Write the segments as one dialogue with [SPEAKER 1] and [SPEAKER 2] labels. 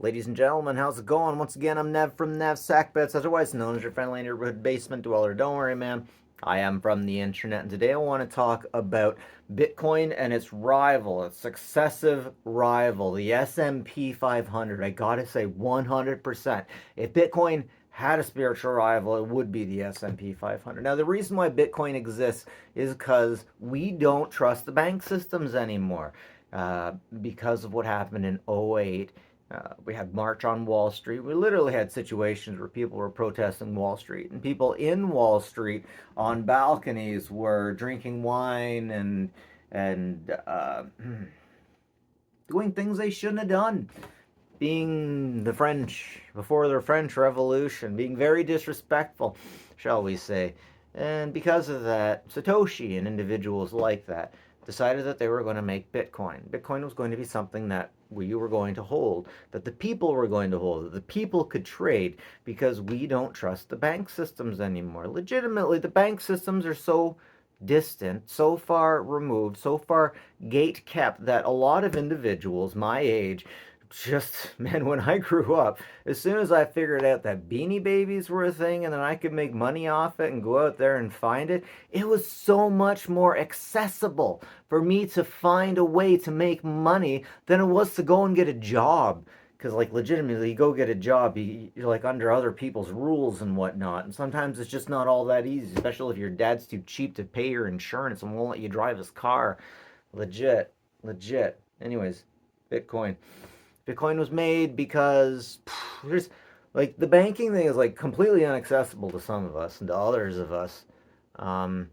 [SPEAKER 1] Ladies and gentlemen, how's it going? Once again, I'm Nev from Nev Sackbets, otherwise known as your friendly neighborhood basement dweller. Don't worry, man. I am from the internet, and today I want to talk about Bitcoin and its rival, its successive rival, the S&P 500. I gotta say, 100%. If Bitcoin had a spiritual rival, it would be the S&P 500. Now, the reason why Bitcoin exists is because we don't trust the bank systems anymore. Because of what happened in '08. We had March on Wall Street. We literally had situations where people were protesting Wall Street, and people in Wall Street on balconies were drinking wine and doing things they shouldn't have done. Being the French before the French Revolution, being very disrespectful, shall we say. And because of that, Satoshi and individuals like that decided that they were going to make Bitcoin. Bitcoin was going to be something that we were going to hold, that the people were going to hold, that the people could trade, because we don't trust the bank systems anymore. Legitimately, the bank systems are so distant, so far removed, so far gate kept that a lot of individuals my age just, man, when I grew up, as soon as I figured out that Beanie Babies were a thing and then I could make money off it and go out there and find it, it was so much more accessible for me to find a way to make money than it was to go and get a job. Because, like, legitimately, you go get a job, you're like under other people's rules and whatnot. And sometimes it's just not all that easy, especially if your dad's too cheap to pay your insurance and won't let you drive his car. Legit, legit. Anyways, Bitcoin. Bitcoin was made because there's like the banking thing is like completely inaccessible to some of us and to others of us. Um,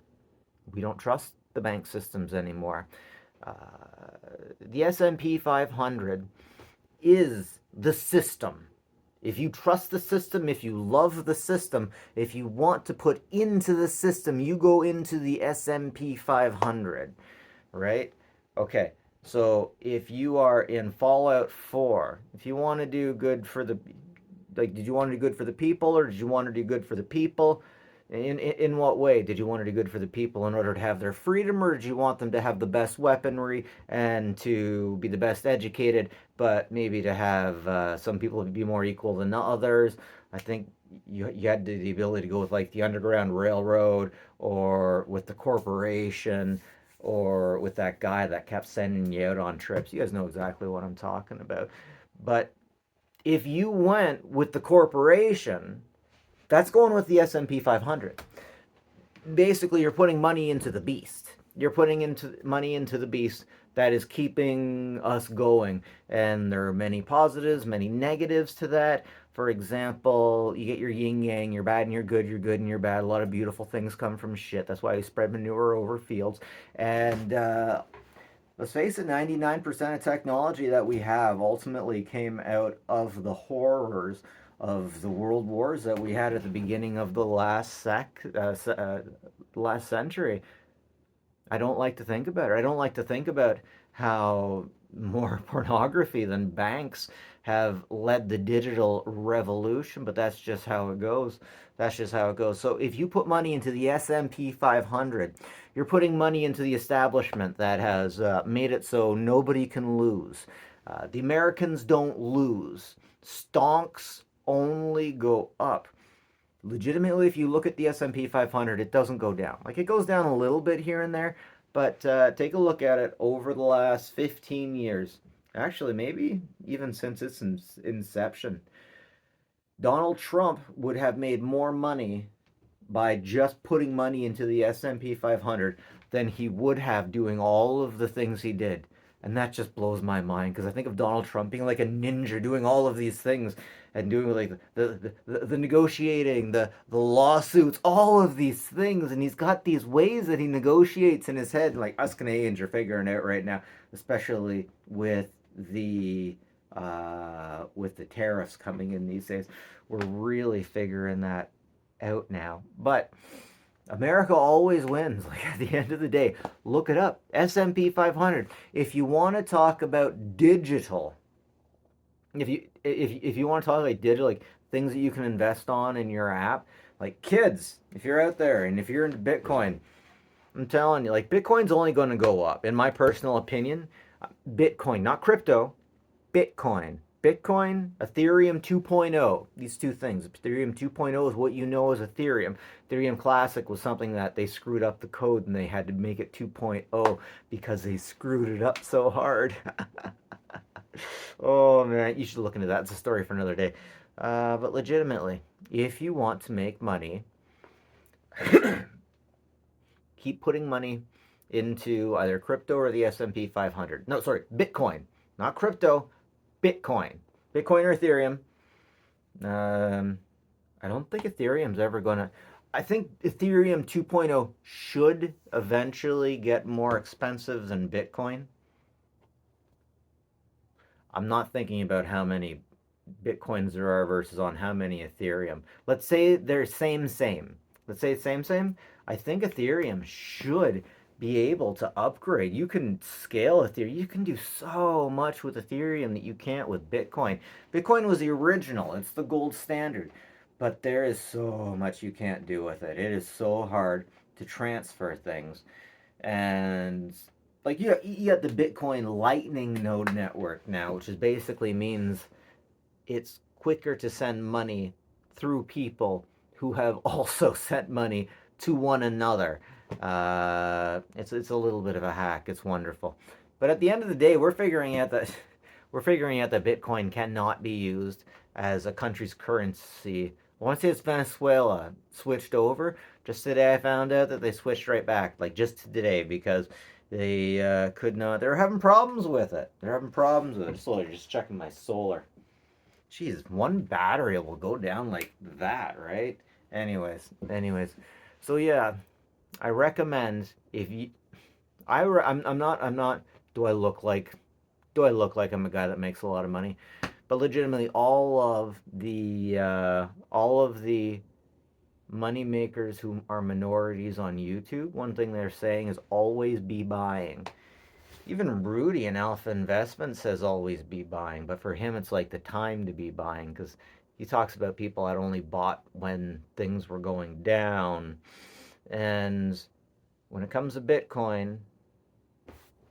[SPEAKER 1] we don't trust the bank systems anymore. Uh, the S&P 500 is the system. If you trust the system, if you love the system, if you want to put into the system, you go into the S&P 500, right? Okay. So if you are in Fallout 4, if you want to do good for the, like, did you want to do good for the people, or did you want to do good for the people? In what way did you want to do good for the people in order to have their freedom, or did you want them to have the best weaponry and to be the best educated, but maybe to have some people be more equal than others? I think you had the ability to go with like the Underground Railroad or with the corporation or with that guy that kept sending you out on trips. You guys know exactly what I'm talking about. But if you went with the corporation, that's going with the S&P 500. Basically, you're putting money into the beast. You're putting into money into the beast that is keeping us going. And there are many positives, many negatives to that. For example, you get your yin yang, you're bad and you're good and you're bad. A lot of beautiful things come from shit. That's why you spread manure over fields. And let's face it, 99% of technology that we have ultimately came out of the horrors of the world wars that we had at the beginning of the last century. I don't like to think about it. I don't like to think about how more pornography than banks have led the digital revolution, but that's just how it goes. That's just how it goes. So if you put money into the S&P 500, you're putting money into the establishment that has made it so nobody can lose. The Americans don't lose. Stonks only go up. Legitimately, if you look at the S&P 500, it doesn't go down. Like, it goes down a little bit here and there, but take a look at it over the last 15 years. Actually, maybe even since its inception. Donald Trump would have made more money by just putting money into the S&P 500 than he would have doing all of the things he did. And that just blows my mind, because I think of Donald Trump being like a ninja doing all of these things and doing like the negotiating, the lawsuits, all of these things. And he's got these ways that he negotiates in his head. Like us Canadians are figuring out right now, especially with the tariffs coming in these days. We're really figuring that out now. But America always wins. Like, at the end of the day, look it up. S&P 500. If you want to talk about digital, if you want to talk like digital, like things that you can invest on in your app, like kids, if you're out there and if you're into Bitcoin, I'm telling you, like, Bitcoin's only going to go up. In my personal opinion, Bitcoin, not crypto, Bitcoin Bitcoin, Ethereum 2.0, these two things. Ethereum 2.0 is what you know as Ethereum. Ethereum Classic was something that they screwed up the code and they had to make it 2.0 because they screwed it up so hard. Oh man, you should look into that. It's a story for another day. But legitimately, if you want to make money, keep putting money into either crypto or the S&P 500. No, sorry, Bitcoin, not crypto, Bitcoin. Bitcoin or Ethereum. Um, I don't think Ethereum's ever going to. I think Ethereum 2.0 should eventually get more expensive than Bitcoin. I'm not thinking about how many Bitcoins there are versus on how many Ethereum. Let's say they're same. Let's say same. I think Ethereum should be able to upgrade. You can scale Ethereum. You can do so much with Ethereum that you can't with Bitcoin. Bitcoin was the original. It's the gold standard. But there is so much you can't do with it. It is so hard to transfer things. And like you got the Bitcoin Lightning node network now, which is basically means it's quicker to send money through people who have also sent money to one another. It's a little bit of a hack. It's wonderful, but at the end of the day, we're figuring out that Bitcoin cannot be used as a country's currency. Once it's Venezuela switched over, just today I found out that they switched right back, like just today, because they could not. They're having problems with it. Just checking my solar. Jeez, one battery will go down like that, right? Anyways. So yeah, I recommend if you, I'm not. Do I look like, I'm a guy that makes a lot of money? But legitimately, all of the money makers who are minorities on YouTube, one thing they're saying is always be buying. Even Rudy in Alpha Investment says always be buying, but for him it's like the time to be buying because he talks about people that only bought when things were going down. And when it comes to Bitcoin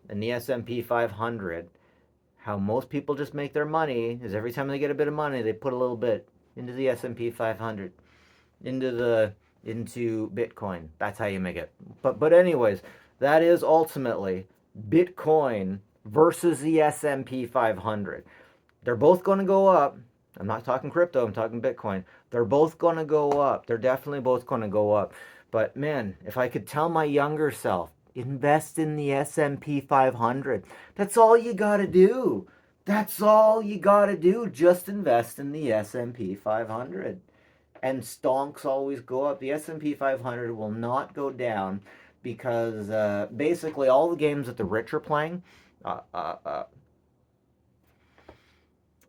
[SPEAKER 1] and the S&P 500, how most people just make their money is every time they get a bit of money, they put a little bit into the S&P 500, into Bitcoin. That's how you make it. But anyways, that is ultimately Bitcoin versus the S&P 500. They're both going to go up. I'm not talking crypto, I'm talking Bitcoin. They're both going to go up. They're definitely both going to go up. But man, if I could tell my younger self, invest in the S&P 500. That's all you got to do. That's all you got to do. Just invest in the S&P 500. And stonks always go up. The S&P 500 will not go down because basically all the games that the rich are playing. Uh, uh, uh.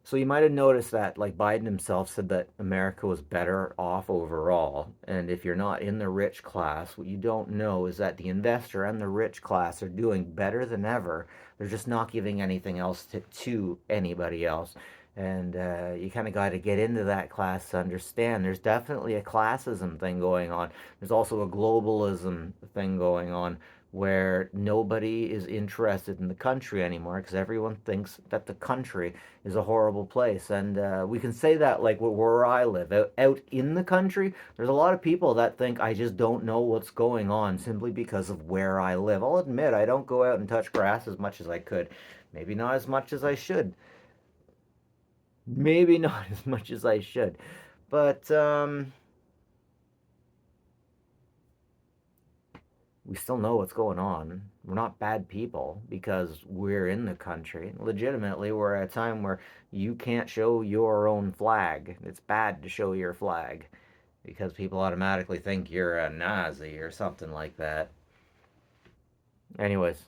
[SPEAKER 1] So you might have noticed that, like Biden himself said that America was better off overall. And if you're not in the rich class, what you don't know is that the investor and the rich class are doing better than ever. They're just not giving anything else to anybody else. And you kind of got to get into that class to understand. There's definitely a classism thing going on. There's also a globalism thing going on where nobody is interested in the country anymore because everyone thinks that the country is a horrible place. And we can say that like where I live. Out in the country, there's a lot of people that think I just don't know what's going on simply because of where I live. I'll admit I don't go out and touch grass as much as I could. Maybe not as much as I should. Maybe not as much as I should. But we still know what's going on. We're not bad people because we're in the country. Legitimately, we're at a time where you can't show your own flag. It's bad to show your flag because people automatically think you're a Nazi or something like that. Anyways,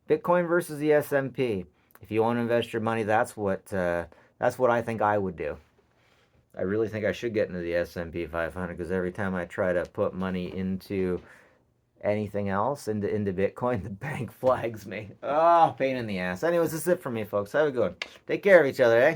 [SPEAKER 1] Bitcoin versus the S&P. If you want to invest your money, that's what I think I would do. I really think I should get into the S&P 500 because every time I try to put money into anything else, into Bitcoin, the bank flags me. Oh, pain in the ass. Anyways, this is it for me, folks. Have a good one. Take care of each other, eh?